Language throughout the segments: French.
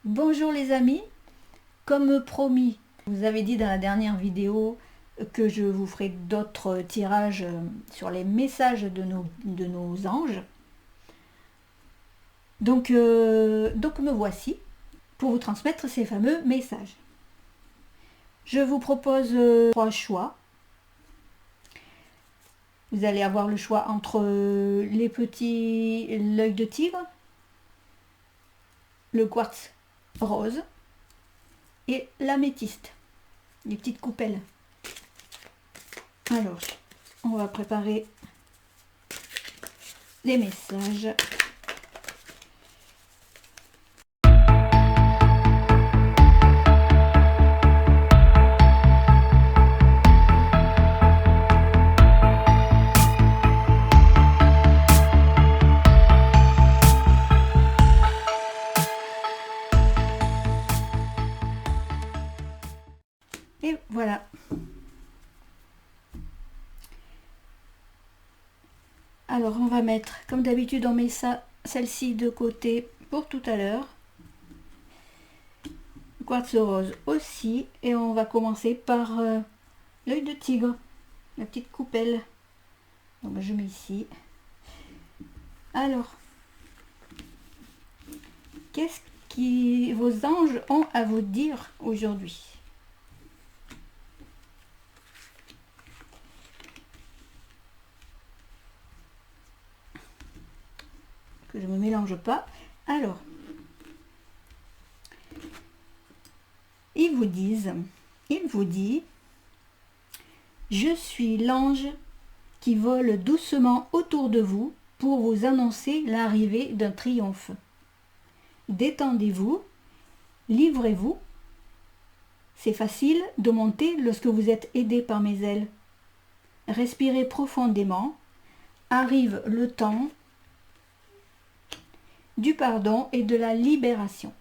Bonjour les amis, comme promis, vous avez dit dans la dernière vidéo que je vous ferai d'autres tirages sur les messages de nos anges. Donc me voici pour vous transmettre ces fameux messages. Je vous propose trois choix. Vous allez avoir le choix entre l'œil de tigre, le quartz rose et l'améthyste, les petites coupelles. Alors, on va préparer les messages. Et voilà. Alors on va mettre, comme d'habitude, on met celle-ci de côté pour tout à l'heure. Quartz rose aussi. Et on va commencer par l'œil de tigre, la petite coupelle. Donc je mets ici. Alors, qu'est-ce que vos anges ont à vous dire aujourd'hui? Que je ne me mélange pas. Alors, il vous dit, je suis l'ange qui vole doucement autour de vous pour vous annoncer l'arrivée d'un triomphe. Détendez-vous, livrez-vous. C'est facile de monter lorsque vous êtes aidé par mes ailes. Respirez profondément. Arrive le temps du pardon et de la libération.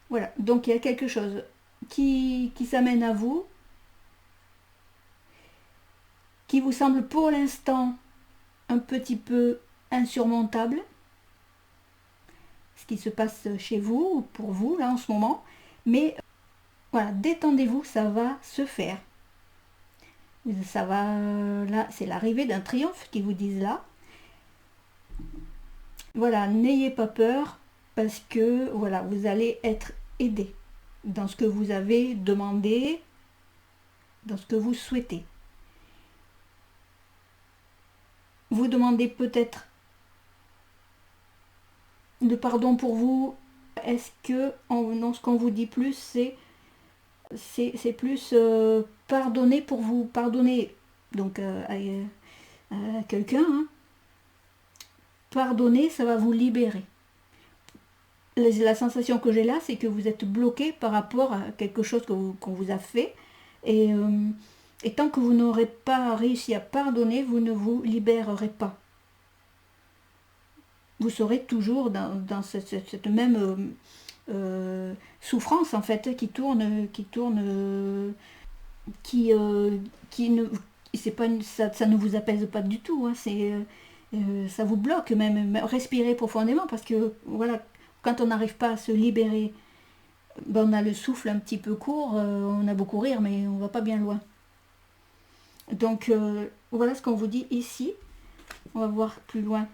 Voilà, donc il y a quelque chose qui s'amène à vous, qui vous semble pour l'instant un petit peu insurmontable, ce qui se passe chez vous ou pour vous là en ce moment, mais voilà, détendez-vous, ça va se faire. Ça va, là, c'est l'arrivée d'un triomphe qu'ils vous disent là. Voilà, n'ayez pas peur parce que voilà, vous allez être aidé dans ce que vous avez demandé, dans ce que vous souhaitez. Vous demandez peut-être le pardon pour vous. Est-ce que non, ce qu'on vous dit plus, c'est plus pardonner pour vous, pardonner donc à quelqu'un. Hein. Pardonner, ça va vous libérer. La sensation que j'ai là, c'est que vous êtes bloqué par rapport à quelque chose qu'on vous a fait. Et tant que vous n'aurez pas réussi à pardonner, vous ne vous libérerez pas. Vous serez toujours dans cette même souffrance en fait qui ne c'est pas ça ne vous apaise pas du tout. Hein, ça vous bloque même. Respirez profondément parce que voilà, quand on n'arrive pas à se libérer, ben on a le souffle un petit peu court, on a beau courir mais on va pas bien loin. Donc voilà ce qu'on vous dit ici. On va voir plus loin.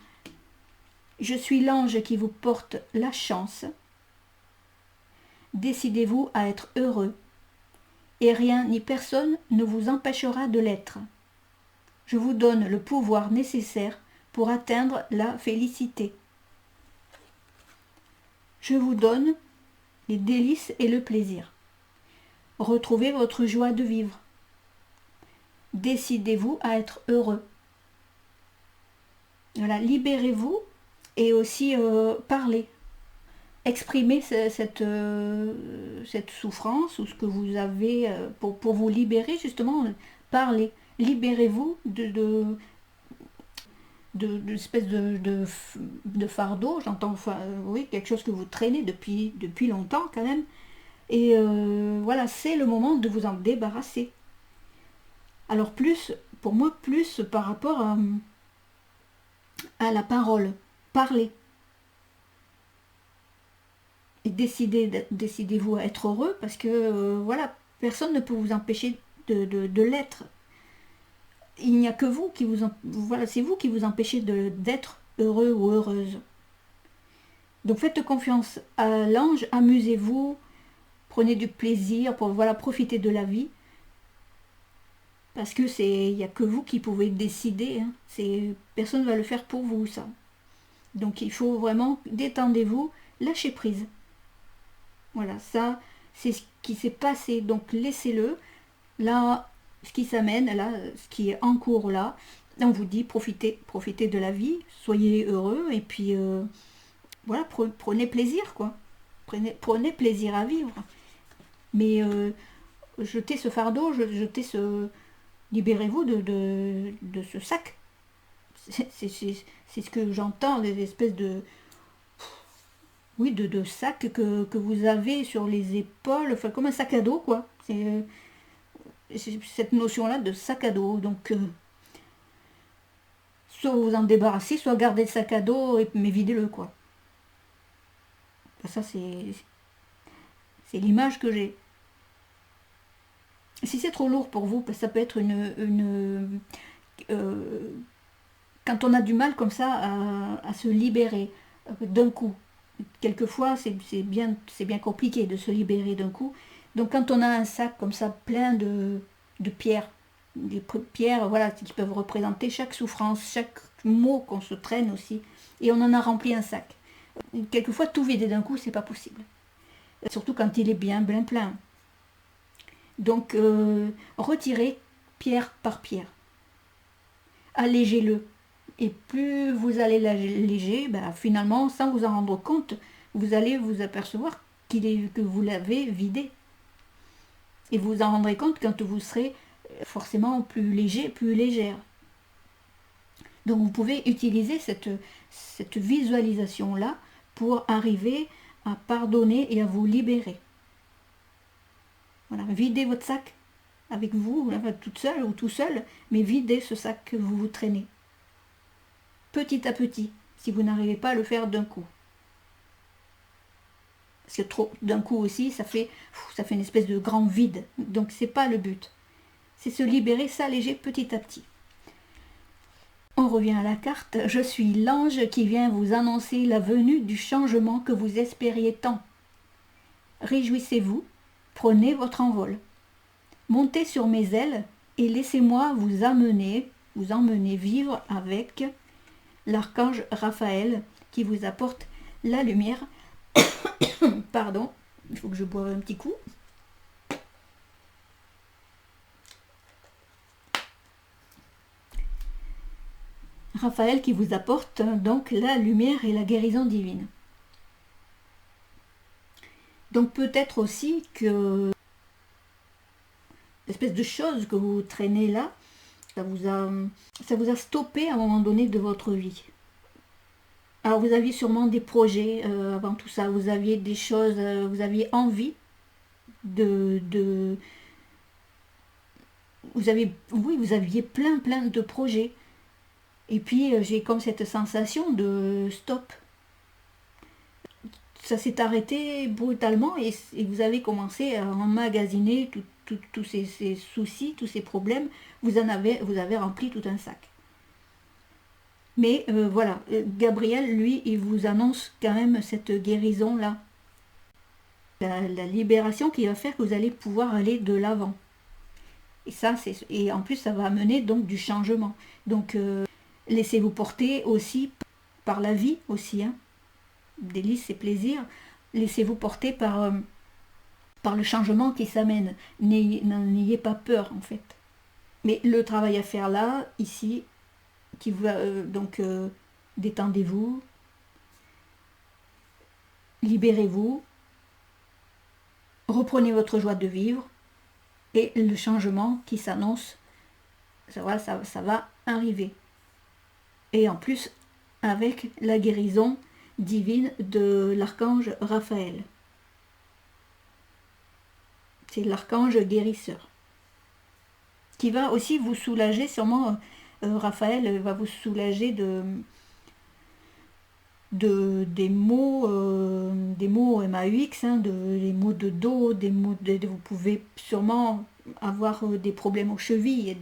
Je suis l'ange qui vous porte la chance. Décidez-vous à être heureux et rien ni personne ne vous empêchera de l'être. Je vous donne le pouvoir nécessaire pour atteindre la félicité. Je vous donne les délices et le plaisir. Retrouvez votre joie de vivre. Décidez-vous à être heureux. Voilà, libérez-vous et aussi parlez. Exprimez cette souffrance ou ce que vous avez pour vous libérer, justement, parlez. Libérez-vous de espèce de fardeau, j'entends, oui, quelque chose que vous traînez depuis longtemps quand même. Et voilà, c'est le moment de vous en débarrasser. Alors pour moi, plus par rapport à la parole, parler. Et décidez-vous à être heureux, parce que voilà, personne ne peut vous empêcher de l'être. Il n'y a que vous qui voilà, c'est vous qui vous empêchez d'être heureux ou heureuse. Donc faites confiance à l'ange, amusez-vous, prenez du plaisir pour voilà, profiter de la vie. Parce que il n'y a que vous qui pouvez décider. Hein. Personne ne va le faire pour vous, ça. Donc il faut vraiment, détendez-vous, lâchez prise. Voilà, ça, c'est ce qui s'est passé. Donc laissez-le. Là, ce qui s'amène, là, ce qui est en cours là, on vous dit profitez de la vie, soyez heureux et puis voilà, prenez plaisir quoi. Prenez plaisir à vivre. Mais jetez ce fardeau, libérez-vous de ce sac. C'est ce que j'entends, des espèces de sacs que vous avez sur les épaules, enfin comme un sac à dos quoi. C'est cette notion-là de sac à dos. Donc, soit vous en débarrassez, soit gardez le sac à dos, mais videz-le, quoi. Ça, c'est l'image que j'ai. Si c'est trop lourd pour vous, ça peut être quand on a du mal comme ça à se libérer d'un coup. Quelquefois, c'est bien compliqué de se libérer d'un coup. Donc quand on a un sac comme ça plein de pierres, des pierres voilà, qui peuvent représenter chaque souffrance, chaque mot qu'on se traîne aussi, et on en a rempli un sac. Quelquefois tout vider d'un coup, c'est pas possible. Surtout quand il est bien plein. Donc retirez pierre par pierre. Allégez-le. Et plus vous allez l'alléger, finalement, sans vous en rendre compte, vous allez vous apercevoir que vous l'avez vidé. Et vous vous en rendrez compte quand vous serez forcément plus léger, plus légère. Donc vous pouvez utiliser cette visualisation-là pour arriver à pardonner et à vous libérer. Voilà, videz votre sac avec vous, toute seule ou tout seul, mais videz ce sac que vous traînez. Petit à petit, si vous n'arrivez pas à le faire d'un coup. Parce que trop d'un coup aussi, ça fait une espèce de grand vide. Donc c'est pas le but. C'est se libérer, s'alléger petit à petit. On revient à la carte. Je suis l'ange qui vient vous annoncer la venue du changement que vous espériez tant. Réjouissez-vous, prenez votre envol. Montez sur mes ailes et laissez-moi vous emmener vivre avec l'archange Raphaël qui vous apporte la lumière. Pardon, il faut que je boive un petit coup. Raphaël qui vous apporte donc la lumière et la guérison divine. Donc peut-être aussi que l'espèce de chose que vous traînez là, ça vous a stoppé à un moment donné de votre vie. Alors vous aviez sûrement des projets avant tout ça, vous aviez des choses, vous aviez envie vous aviez plein de projets. Et puis j'ai comme cette sensation de stop. Ça s'est arrêté brutalement et vous avez commencé à emmagasiner tous ces soucis, tous ces problèmes. Vous avez rempli tout un sac. Mais voilà, Gabriel, lui, il vous annonce quand même cette guérison-là. La libération qui va faire que vous allez pouvoir aller de l'avant. Et en plus, ça va amener donc du changement. Donc, laissez-vous porter aussi par la vie aussi. Hein. Délices et plaisirs. Laissez-vous porter par le changement qui s'amène. N'ayez pas peur, en fait. Mais le travail à faire là, ici, qui va détendez-vous, libérez-vous, reprenez votre joie de vivre et le changement qui s'annonce, ça va arriver. Et en plus, avec la guérison divine de l'archange Raphaël. C'est l'archange guérisseur. Qui va aussi vous soulager, sûrement Raphaël va vous soulager des mots MAUX, hein, des maux de dos, vous pouvez sûrement avoir des problèmes aux chevilles,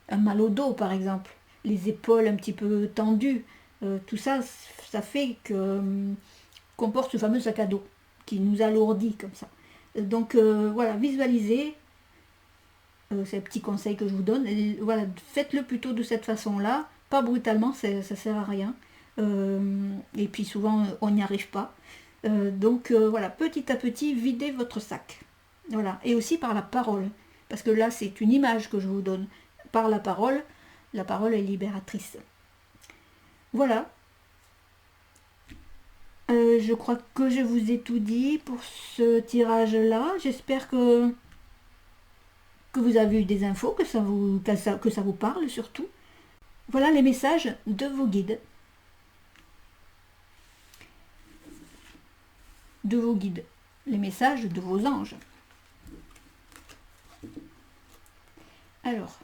un mal au dos par exemple, les épaules un petit peu tendues, tout ça, ça fait qu'on porte ce fameux sac à dos qui nous alourdit comme ça. Donc voilà, visualisez, c'est un petit conseil que je vous donne, voilà, faites-le plutôt de cette façon-là, pas brutalement, ça sert à rien. Et puis souvent on n'y arrive pas. Donc voilà, petit à petit, videz votre sac. Voilà, et aussi par la parole, parce que là c'est une image que je vous donne. Par la parole est libératrice. Voilà. Je crois que je vous ai tout dit pour ce tirage-là. J'espère que vous avez eu des infos, que ça vous parle surtout. Voilà les messages de vos guides. Les messages de vos anges. Alors,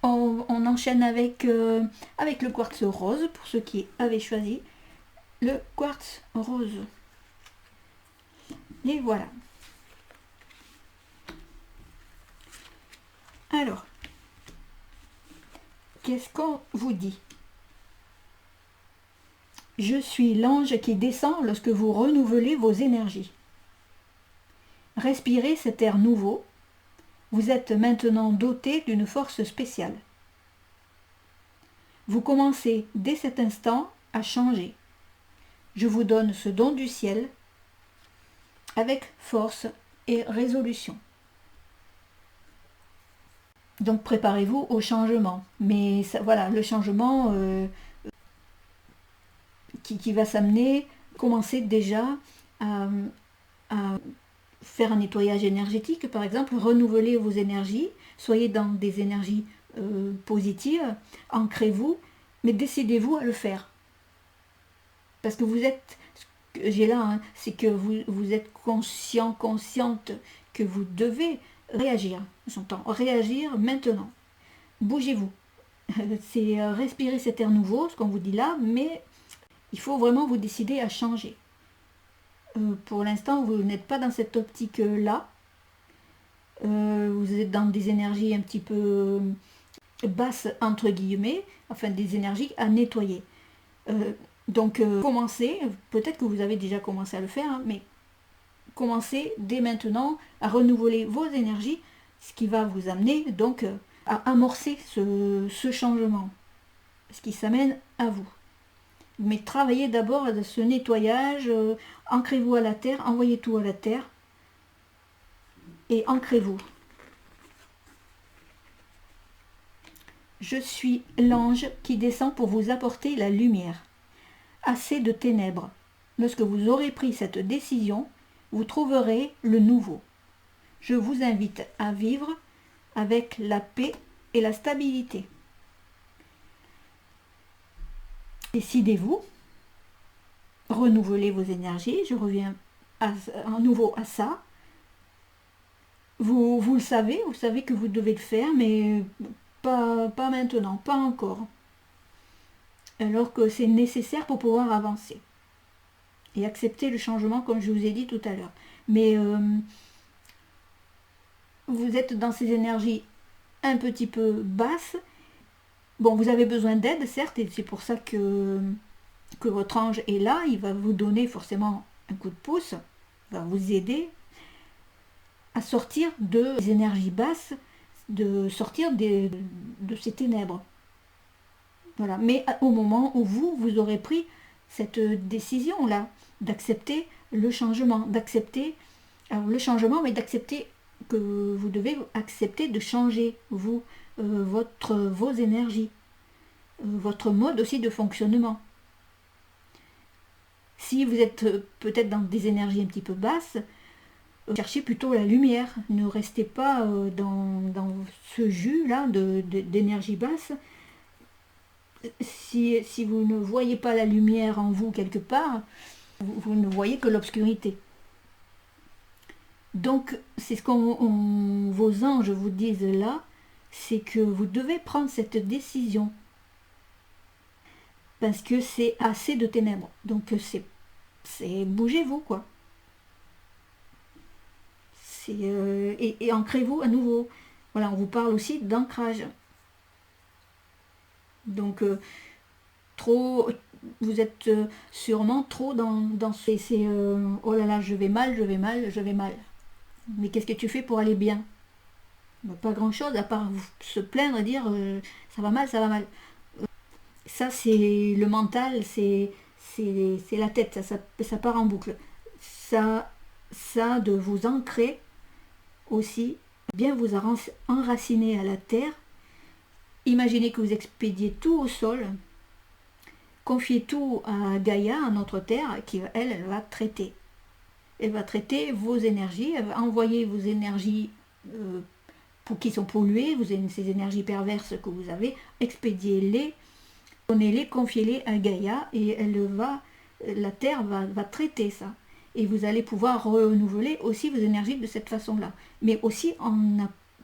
on enchaîne avec le quartz rose, pour ceux qui avaient choisi le quartz rose. Et voilà. Alors, qu'est-ce qu'on vous dit? Je suis l'ange qui descend lorsque vous renouvelez vos énergies. Respirez cet air nouveau. Vous êtes maintenant doté d'une force spéciale. Vous commencez dès cet instant à changer. Je vous donne ce don du ciel avec force et résolution. Donc préparez-vous au changement. Mais ça, voilà, le changement qui va s'amener, commencez déjà à faire un nettoyage énergétique, par exemple, renouveler vos énergies, soyez dans des énergies positives, ancrez-vous, mais décidez-vous à le faire. Parce que vous êtes, ce que j'ai là, hein, c'est que vous êtes consciente que vous devez réagir. J'entends réagir maintenant. Bougez-vous. C'est respirer cet air nouveau, ce qu'on vous dit là, mais il faut vraiment vous décider à changer. Pour l'instant, vous n'êtes pas dans cette optique-là. Vous êtes dans des énergies un petit peu basses, entre guillemets, enfin des énergies à nettoyer. Donc, commencez, peut-être que vous avez déjà commencé à le faire, hein, mais commencez dès maintenant à renouveler vos énergies, ce qui va vous amener donc à amorcer ce changement, ce qui s'amène à vous. Mais travaillez d'abord à ce nettoyage, ancrez-vous à la terre, envoyez tout à la terre et ancrez-vous. Je suis l'ange qui descend pour vous apporter la lumière. Assez de ténèbres. Lorsque vous aurez pris cette décision, vous trouverez le nouveau. Je vous invite à vivre avec la paix et la stabilité. Décidez-vous, renouvelez vos énergies, je reviens à nouveau à ça. Vous le savez, vous savez que vous devez le faire, mais pas maintenant, pas encore. Alors que c'est nécessaire pour pouvoir avancer. Et accepter le changement comme je vous ai dit tout à l'heure. Mais vous êtes dans ces énergies un petit peu basses. Bon, vous avez besoin d'aide, certes, et c'est pour ça que votre ange est là. Il va vous donner forcément un coup de pouce, il va vous aider à sortir des énergies basses, de sortir de ces ténèbres. Voilà. Mais au moment où vous aurez pris cette décision-là, d'accepter le changement, mais d'accepter que vous devez accepter de changer, vous, vos énergies, votre mode aussi de fonctionnement. Si vous êtes peut-être dans des énergies un petit peu basses, cherchez plutôt la lumière. Ne restez pas dans ce jus-là d'énergie basse. Si vous ne voyez pas la lumière en vous quelque part, vous ne voyez que l'obscurité. Donc, c'est ce que vos anges vous disent là, c'est que vous devez prendre cette décision. parce que c'est assez de ténèbres. Donc c'est bougez-vous, quoi. Et ancrez-vous à nouveau. Voilà, on vous parle aussi d'ancrage. Donc trop, vous êtes sûrement trop dans oh là là, je vais mal, je vais mal, je vais mal. Mais qu'est-ce que tu fais pour aller bien? Pas grand-chose, à part se plaindre et dire ça va mal, ça va mal. Ça, c'est le mental, c'est la tête, ça part en boucle. Ça, de vous ancrer aussi, bien vous enraciner à la terre. Imaginez que vous expédiez tout au sol, confiez tout à Gaïa, à notre terre, qui elle va traiter. Elle va traiter vos énergies, elle va envoyer vos énergies qui sont polluées, ces énergies perverses que vous avez, expédiez-les, donnez-les, confiez-les à Gaïa, et la terre va traiter ça. Et vous allez pouvoir renouveler aussi vos énergies de cette façon-là. Mais aussi,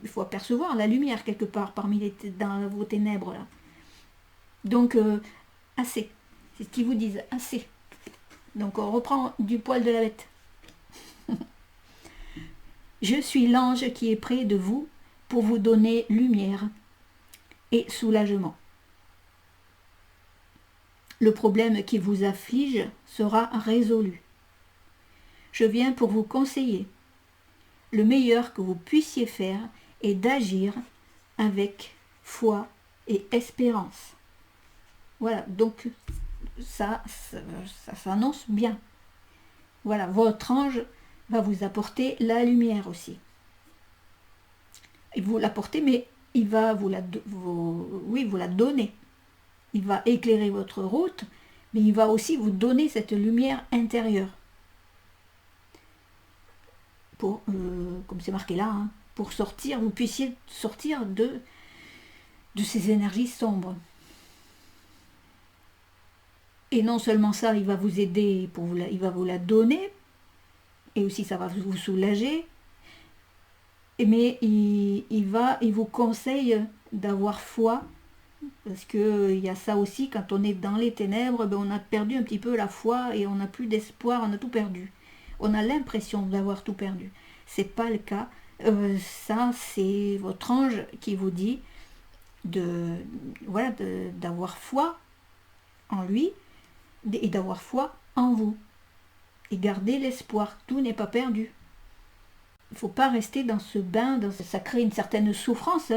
il faut apercevoir la lumière quelque part dans vos ténèbres là. Donc, assez. C'est ce qu'ils vous disent, assez. Donc, on reprend du poil de la bête. Je suis l'ange qui est près de vous pour vous donner lumière et soulagement. Le problème qui vous afflige sera résolu. Je viens pour vous conseiller. Le meilleur que vous puissiez faire est d'agir avec foi et espérance. Voilà, donc ça s'annonce bien. Voilà, votre ange va vous apporter la lumière aussi. Il vous l'apporter, mais il va vous la donner. Il va éclairer votre route, mais il va aussi vous donner cette lumière intérieure. Pour, comme c'est marqué là, hein, pour sortir, vous puissiez sortir de ces énergies sombres. Et non seulement ça, il va vous aider, il va vous la donner, et aussi ça va vous soulager, mais il vous conseille d'avoir foi, parce qu'il y a ça aussi, quand on est dans les ténèbres, on a perdu un petit peu la foi, et on n'a plus d'espoir, on a tout perdu. On a l'impression d'avoir tout perdu. C'est pas le cas. Ça, c'est votre ange qui vous dit d'avoir foi en lui et d'avoir foi en vous. Et garder l'espoir. Tout n'est pas perdu. Il ne faut pas rester dans ce bain. Ça crée une certaine souffrance.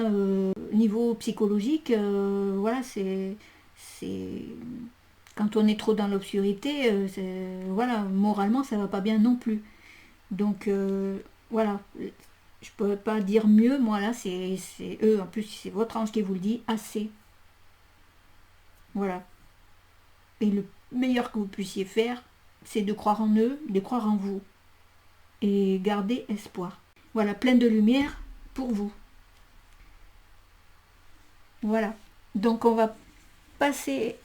Niveau psychologique, voilà, c'est quand on est trop dans l'obscurité, voilà, moralement, ça ne va pas bien non plus. Donc, voilà, je peux pas dire mieux, moi là, c'est eux, en plus, c'est votre ange qui vous le dit, assez. Voilà. Et le meilleur que vous puissiez faire, c'est de croire en eux, de croire en vous. Et garder espoir. Voilà, plein de lumière pour vous. Voilà. Donc, on va passer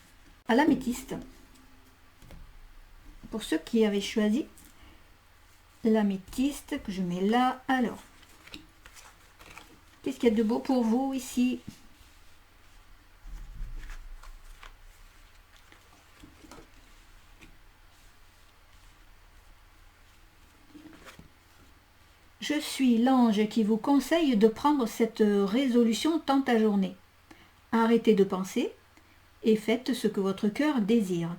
à l'améthyste. Pour ceux qui avaient choisi l'améthyste, que je mets là. Alors, qu'est-ce qu'il y a de beau pour vous ici? Je suis l'ange qui vous conseille de prendre cette résolution dans ta journée. Arrêtez de penser et faites ce que votre cœur désire.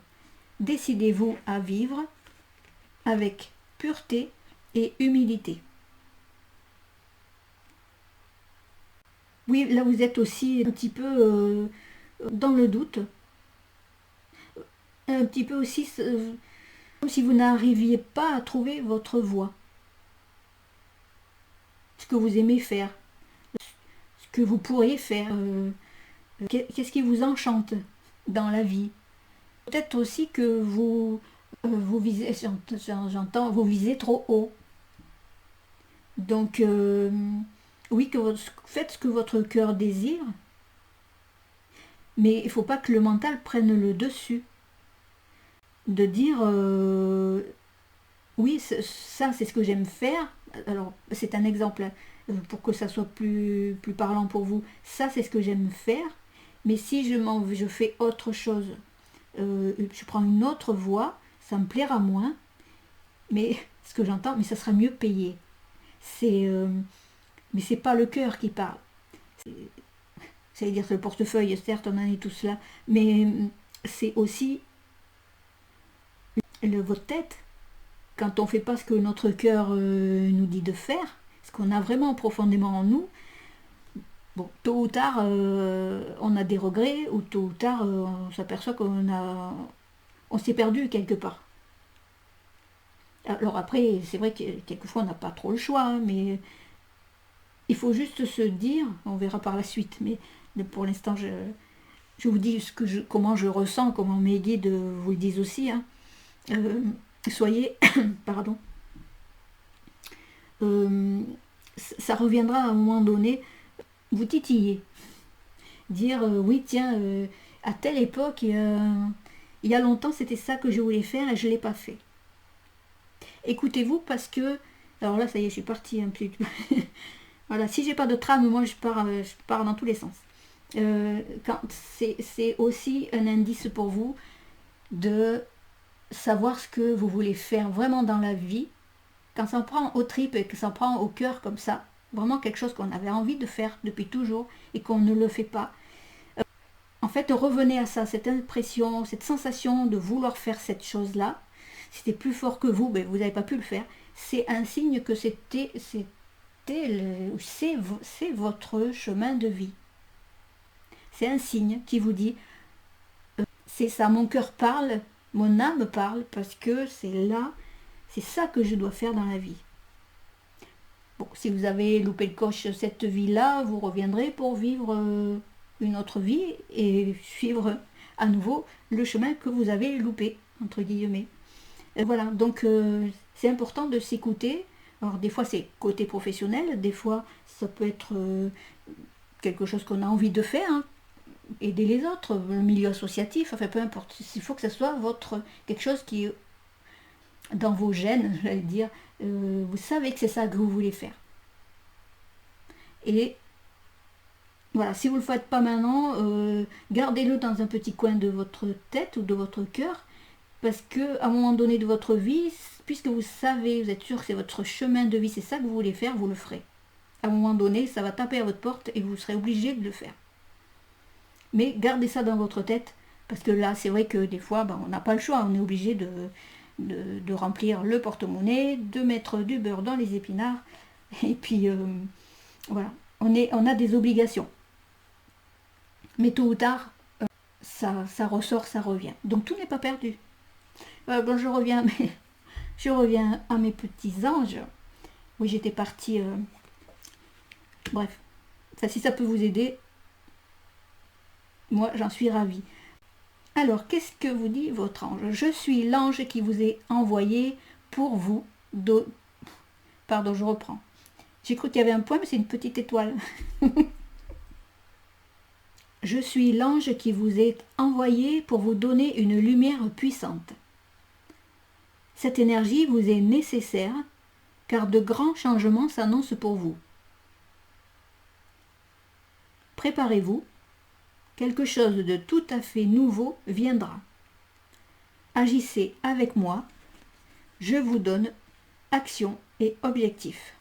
Décidez-vous à vivre avec pureté et humilité. Oui, là vous êtes aussi un petit peu dans le doute. Un petit peu aussi comme si vous n'arriviez pas à trouver votre voie. Ce que vous aimez faire. Ce que vous pourriez faire. Qu'est-ce qui vous enchante dans la vie? Peut-être aussi que vous visez, j'entends, vous visez trop haut. Donc, oui, faites ce que votre cœur désire, mais il ne faut pas que le mental prenne le dessus. De dire, oui, ça c'est ce que j'aime faire. Alors, c'est un exemple, pour que ça soit plus parlant pour vous. Ça, c'est ce que j'aime faire, mais si je fais autre chose, je prends une autre voie, ça me plaira moins, mais ce que j'entends, mais ça sera mieux payé. Mais c'est pas le cœur qui parle. Ça veut dire que le portefeuille, certes, on en est tous là, mais c'est aussi votre tête. Quand on ne fait pas ce que notre cœur nous dit de faire, ce qu'on a vraiment profondément en nous, bon, tôt ou tard, on a des regrets, ou tôt ou tard, on s'aperçoit on s'est perdu quelque part. Alors après, c'est vrai que quelquefois on n'a pas trop le choix, hein, mais il faut juste se dire, on verra par la suite, mais pour l'instant, je vous dis comment je ressens, comment mes guides vous le disent aussi. Hein. Soyez, pardon, ça reviendra à un moment donné, vous titiller, dire oui tiens, à telle époque, il y a longtemps c'était ça que je voulais faire et je ne l'ai pas fait. Écoutez-vous parce que, alors là ça y est, je suis partie un peu. Voilà, si j'ai pas de trame, moi je pars dans tous les sens. C'est aussi un indice pour vous de savoir ce que vous voulez faire vraiment dans la vie. Quand ça prend aux tripes et que ça prend au cœur comme ça, vraiment quelque chose qu'on avait envie de faire depuis toujours et qu'on ne le fait pas. En fait, revenez à ça, cette impression, cette sensation de vouloir faire cette chose-là. Si c'était plus fort que vous, ben vous n'avez pas pu le faire. C'est un signe que c'est votre chemin de vie. C'est un signe qui vous dit, c'est ça, mon cœur parle, mon âme parle, parce que c'est ça que je dois faire dans la vie. Bon, si vous avez loupé le coche cette vie-là, vous reviendrez pour vivre une autre vie et suivre à nouveau le chemin que vous avez loupé, entre guillemets. Voilà, donc c'est important de s'écouter. Alors des fois c'est côté professionnel, des fois ça peut être quelque chose qu'on a envie de faire, hein, aider les autres, le milieu associatif, enfin peu importe. Il faut que ce soit quelque chose qui est dans vos gènes, j'allais dire. Vous savez que c'est ça que vous voulez faire. Et voilà, si vous ne le faites pas maintenant, gardez-le dans un petit coin de votre tête ou de votre cœur, parce que à un moment donné de votre vie, puisque vous savez, vous êtes sûr que c'est votre chemin de vie, c'est ça que vous voulez faire, vous le ferez. À un moment donné, ça va taper à votre porte et vous serez obligé de le faire. Mais gardez ça dans votre tête, parce que là, c'est vrai que des fois, on n'a pas le choix, on est obligé de remplir le porte-monnaie, de mettre du beurre dans les épinards, et puis voilà, on a des obligations. Mais tôt ou tard, ça ressort, ça revient. Donc tout n'est pas perdu. Bon, je reviens à mes petits anges. Oui, j'étais partie. Bref, si ça peut vous aider, moi j'en suis ravie. Alors, qu'est-ce que vous dit votre ange? Je suis l'ange qui vous est envoyé pour vous. Pardon, je reprends. J'ai cru qu'il y avait un point, mais c'est une petite étoile. Je suis l'ange qui vous est envoyé pour vous donner une lumière puissante. Cette énergie vous est nécessaire, car de grands changements s'annoncent pour vous. Préparez-vous, quelque chose de tout à fait nouveau viendra. Agissez avec moi, je vous donne action et objectif.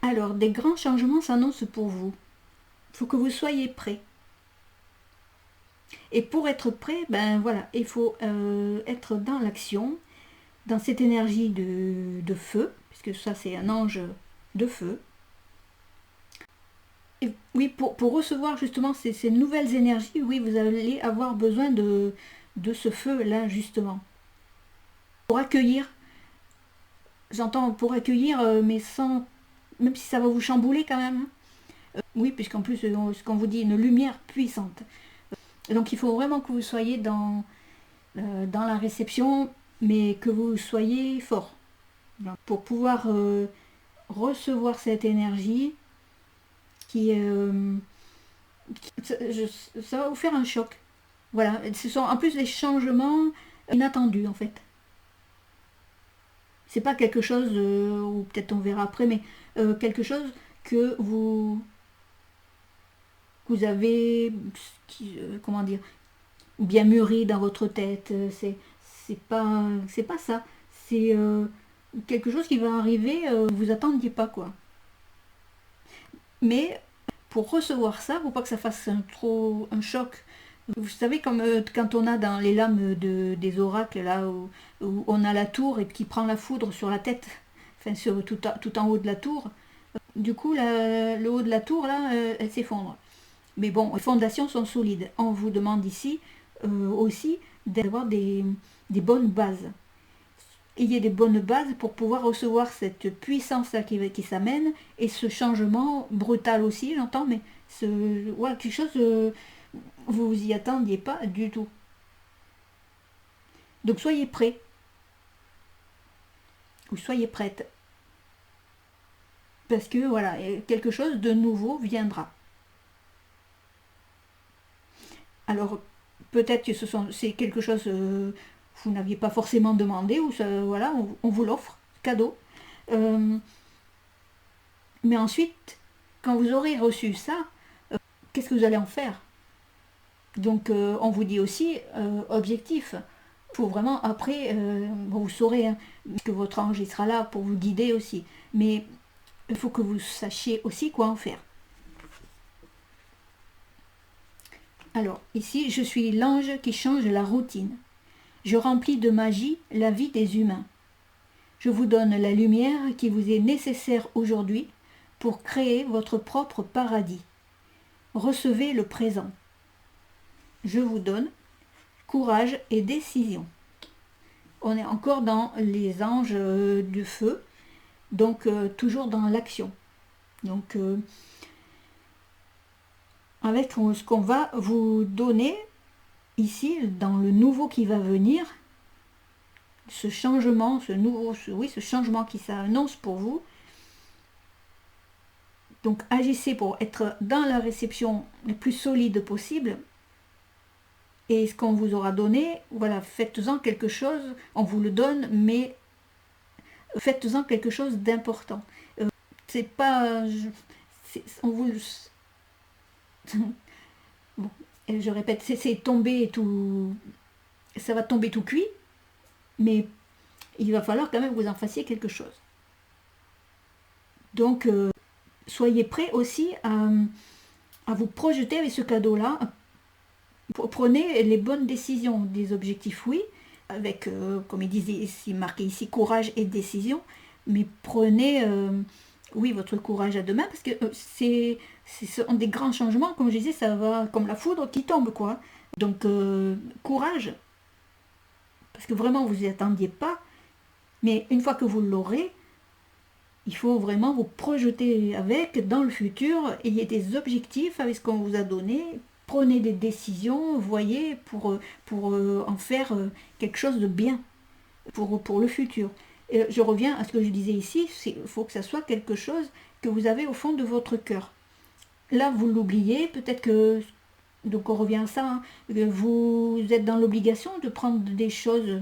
Alors, des grands changements s'annoncent pour vous. Il faut que vous soyez prêts. Et pour être prêt, voilà, il faut être dans l'action, dans cette énergie de feu, puisque ça c'est un ange de feu. Et oui, pour recevoir justement ces nouvelles énergies, oui, vous allez avoir besoin de ce feu-là, justement. Pour accueillir, j'entends pour accueillir, mais sans, même si ça va vous chambouler quand même. Oui, puisqu'en plus, ce qu'on vous dit, une lumière puissante. Donc il faut vraiment que vous soyez dans la réception, mais que vous soyez fort. Pour pouvoir recevoir cette énergie ça va vous faire un choc. Voilà, ce sont en plus des changements inattendus en fait. C'est pas quelque chose, ou peut-être on verra après, mais quelque chose que vous vous avez, comment dire, bien mûri dans votre tête. C'est pas ça. C'est quelque chose qui va arriver, vous attendiez pas, quoi. Mais pour recevoir ça, faut pas que ça fasse un choc. Vous savez, comme quand on a dans les lames des oracles, là, où on a la tour et qui prend la foudre sur la tête, enfin tout en haut de la tour. Du coup, le haut de la tour, là, elle s'effondre. Mais bon, les fondations sont solides. On vous demande ici aussi d'avoir des bonnes bases. Il y a des bonnes bases pour pouvoir recevoir cette puissance-là qui s'amène et ce changement brutal aussi, j'entends, mais ouais, quelque chose, vous y attendiez pas du tout. Donc soyez prêts, ou soyez prête, parce que voilà, quelque chose de nouveau viendra. Alors peut-être que c'est quelque chose vous n'aviez pas forcément demandé, ou ça, voilà, on vous l'offre, cadeau. Mais ensuite, quand vous aurez reçu ça, qu'est-ce que vous allez en faire? Donc on vous dit aussi, objectif. Il faut vraiment, après, vous saurez hein, que votre ange il sera là pour vous guider aussi. Mais il faut que vous sachiez aussi quoi en faire. Alors, ici, je suis l'ange qui change la routine. Je remplis de magie la vie des humains. Je vous donne la lumière qui vous est nécessaire aujourd'hui pour créer votre propre paradis. Recevez le présent. Je vous donne courage et décision. On est encore dans les anges du feu, donc toujours dans l'action. Donc, avec ce qu'on va vous donner ici, dans le nouveau qui va venir, ce changement, ce changement qui s'annonce pour vous. Donc agissez pour être dans la réception la plus solide possible. Et ce qu'on vous aura donné, voilà, faites-en quelque chose, on vous le donne, mais faites-en quelque chose d'important. C'est pas... on vous... bon, je répète, c'est tomber tout... Ça va tomber tout cuit, mais il va falloir quand même que vous en fassiez quelque chose. Donc, soyez prêts aussi à vous projeter avec ce cadeau-là. Prenez les bonnes décisions, des objectifs, oui, avec, comme il disait ici, marqué ici, courage et décision, mais prenez, oui, votre courage à deux mains, parce que ce sont des grands changements, comme je disais, ça va comme la foudre qui tombe, quoi. Donc, courage, parce que vraiment, vous n'y attendiez pas, mais une fois que vous l'aurez, il faut vraiment vous projeter avec, dans le futur, ayez des objectifs avec ce qu'on vous a donné, prenez des décisions, voyez, pour en faire quelque chose de bien pour le futur. Et je reviens à ce que je disais ici, il faut que ça soit quelque chose que vous avez au fond de votre cœur. Là, vous l'oubliez, peut-être que, donc on revient à ça, hein, vous êtes dans l'obligation de prendre des choses,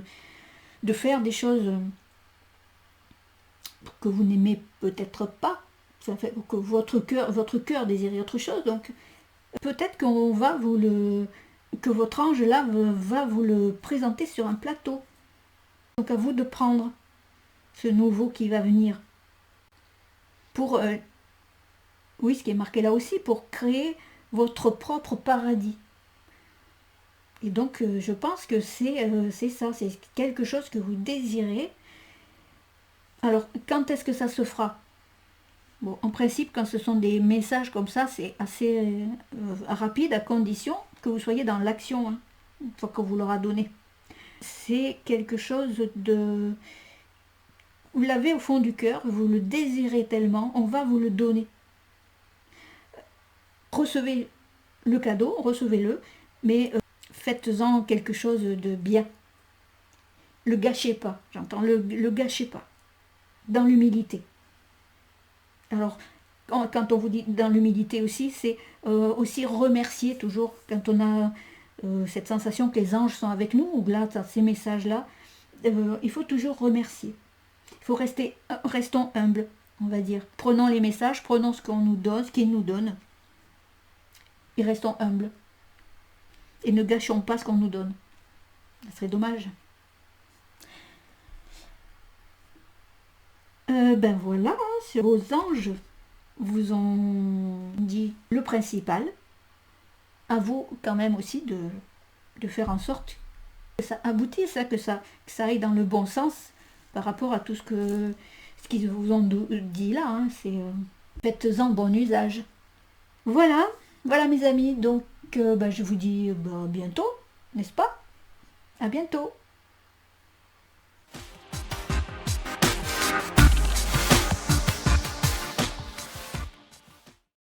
de faire des choses que vous n'aimez peut-être pas, ça fait que votre cœur désire autre chose, donc peut-être qu'on va que votre ange là va vous le présenter sur un plateau. Donc à vous de prendre ce nouveau qui va venir. Pour, oui, ce qui est marqué là aussi, pour créer votre propre paradis. Et donc je pense que c'est ça, c'est quelque chose que vous désirez. Alors, quand est-ce que ça se fera? Bon, en principe, quand ce sont des messages comme ça, c'est assez rapide, à condition que vous soyez dans l'action, hein, une fois qu'on vous l'aura donné. C'est quelque chose de... Vous l'avez au fond du cœur, vous le désirez tellement, on va vous le donner. Recevez le cadeau, recevez-le, mais faites-en quelque chose de bien. Le gâchez pas, j'entends, le gâchez pas. Dans l'humilité. Alors, quand on vous dit dans l'humilité aussi, c'est aussi remercier toujours, quand on a cette sensation que les anges sont avec nous, ou là, dans ces messages-là, il faut toujours remercier. Il faut restons humbles, on va dire. Prenons les messages, prenons ce qu'on nous donne, ce qu'ils nous donnent. et restons humbles. Et ne gâchons pas ce qu'on nous donne. Ce serait dommage. Ben voilà, hein, vos anges vous ont dit le principal. À vous quand même aussi de faire en sorte que ça aboutisse, que ça aille dans le bon sens par rapport à tout ce qu'ils vous ont dit là. Hein, faites-en bon usage. Voilà, voilà mes amis. Donc ben, je vous dis à bientôt, n'est-ce pas? À bientôt.